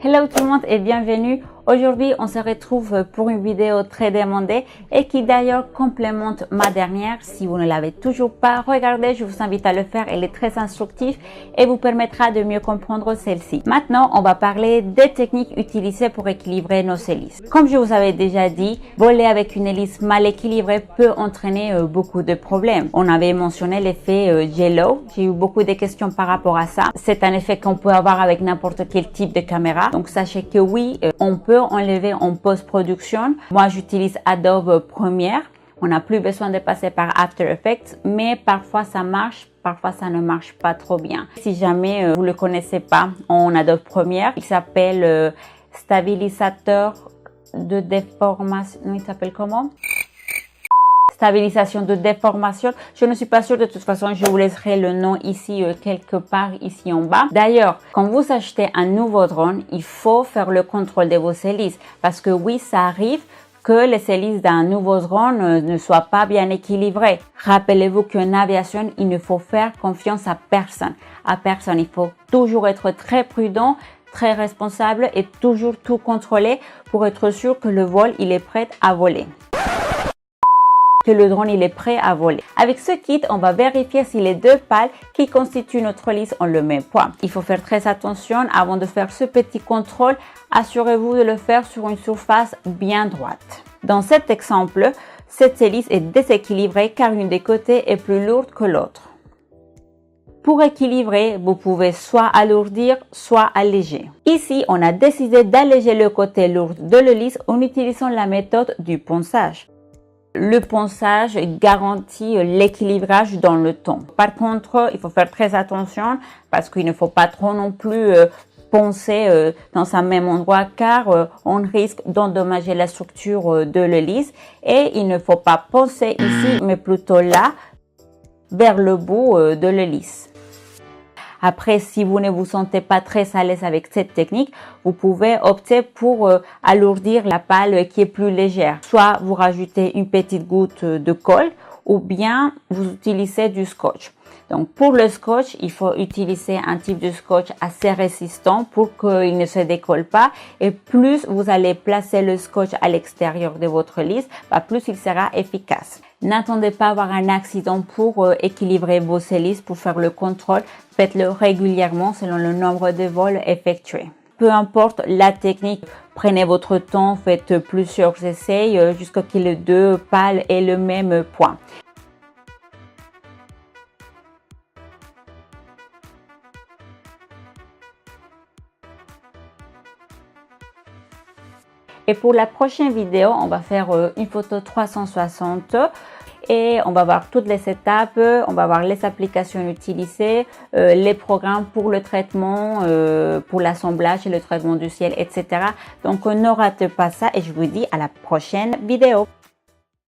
Hello tout le monde et bienvenue. Aujourd'hui, on se retrouve pour une vidéo très demandée et qui d'ailleurs complémente ma dernière. Si vous ne l'avez toujours pas regardée, je vous invite à le faire. Elle est très instructive et vous permettra de mieux comprendre celle-ci. Maintenant, on va parler des techniques utilisées pour équilibrer nos hélices. Comme je vous avais déjà dit, voler avec une hélice mal équilibrée peut entraîner beaucoup de problèmes. On avait mentionné l'effet J-Lo. J'ai eu beaucoup de questions par rapport à ça. C'est un effet qu'on peut avoir avec n'importe quel type de caméra. Donc sachez que oui, on peut enlever en post-production. Moi, j'utilise Adobe Premiere. On n'a plus besoin de passer par After Effects, mais parfois ça marche, parfois ça ne marche pas trop bien. Si jamais vous le connaissez pas en Adobe Premiere, il s'appelle stabilisateur de déformation. Non, il s'appelle comment? Stabilisation de déformation. Je ne suis pas sûre, de toute façon, je vous laisserai le nom ici, quelque part ici en bas. D'ailleurs, quand vous achetez un nouveau drone, il faut faire le contrôle de vos hélices parce que oui, ça arrive que les hélices d'un nouveau drone ne soient pas bien équilibrées. Rappelez-vous qu'en aviation, il ne faut faire confiance à personne. Il faut toujours être très prudent, très responsable et toujours tout contrôler pour être sûr que le vol, il est prêt à voler. Que le drone il est prêt à voler. Avec ce kit, on va vérifier si les deux pales qui constituent notre hélice ont le même poids. Il faut faire très attention avant de faire ce petit contrôle. Assurez-vous de le faire sur une surface bien droite. Dans cet exemple, cette hélice est déséquilibrée car une des côtés est plus lourde que l'autre. Pour équilibrer, vous pouvez soit alourdir, soit alléger. Ici, on a décidé d'alléger le côté lourd de l'hélice en utilisant la méthode du ponçage. Le ponçage garantit l'équilibrage dans le temps. Par contre, il faut faire très attention parce qu'il ne faut pas trop non plus poncer dans un même endroit car on risque d'endommager la structure de l'hélice et il ne faut pas poncer ici mais plutôt là vers le bout de l'hélice. Après, si vous ne vous sentez pas très à l'aise avec cette technique, vous pouvez opter pour alourdir la pale qui est plus légère. Soit vous rajoutez une petite goutte de colle ou bien vous utilisez du scotch. Donc pour le scotch, il faut utiliser un type de scotch assez résistant pour qu'il ne se décolle pas. Et plus vous allez placer le scotch à l'extérieur de votre hélice, plus il sera efficace. N'attendez pas avoir un accident pour équilibrer vos hélices, pour faire le contrôle. Faites-le régulièrement selon le nombre de vols effectués. Peu importe la technique, prenez votre temps, faites plusieurs essais jusqu'à ce que les deux pales aient le même poids. Et pour la prochaine vidéo, on va faire une photo 360 et on va voir toutes les étapes, on va voir les applications utilisées, les programmes pour le traitement, pour l'assemblage et le traitement du ciel, etc. Donc ne ratez pas ça et je vous dis à la prochaine vidéo.